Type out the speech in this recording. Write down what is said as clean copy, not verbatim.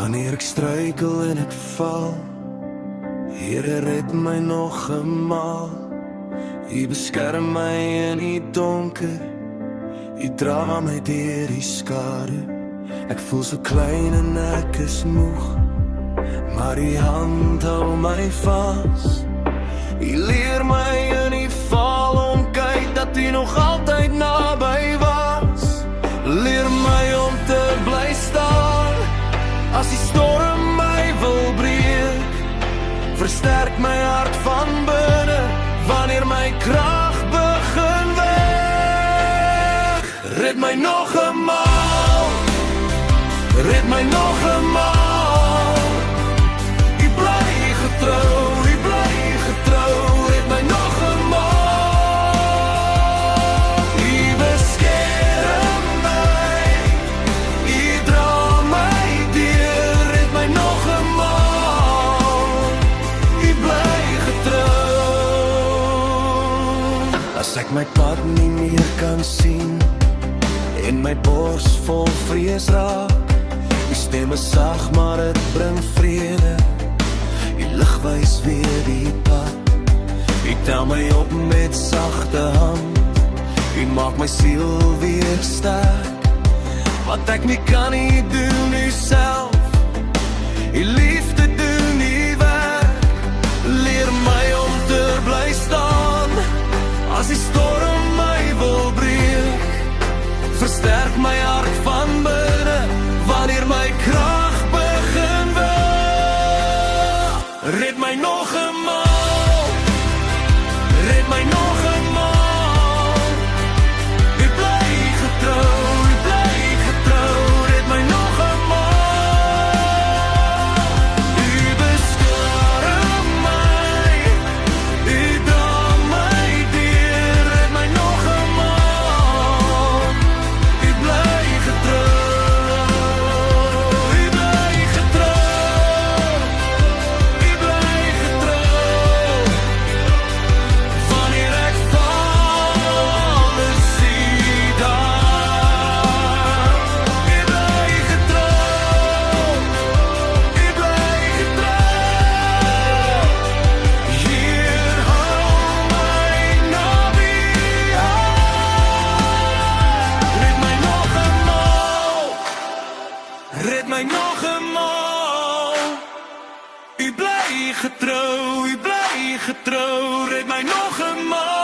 Wanneer ek struikel en ek val, Here red my nog eenmaal. U beskerm my in die donker, U dra my deur die skare. Ek voel so klein en ek is moeg, maar U hand hou my vas. U leer my in die val om kyk dat U nog altyd naby was. Leer my om te bly staan as die storm my wil breek. Versterk my hart van binne wanneer my krag begin weg. Red my nog eenmaal, red my nog eenmaal. U bly getrou, U bly getrou. Red my nog eenmaal. U beskerm my, U dra my deur. Red my nog eenmaal. U bly getrou. As ek my pad nie meer kan sien en my bors vol vrees raak, U stem is sag, maar het bring vrede. U lig wys weer die pad. U tel my op met sagte hand. U maak my siel weer sterk. Wat ek nie kan nie doen, U self. U liefde doen die werk. Leer my om te bly staan as die storm my wil breek. Versterk my hart van binne wanneer my krag begin weg. Red my nog eenmaal, red my nog eenmaal. U bly getrou, U bly getrou. Red my nog eenmaal. U beskerm my, U dra my deur. Red my nog eenmaal. U bly getrou. Red my nog eenmaal. U bly getrou, U bly getrou. Red my nog eenmaal.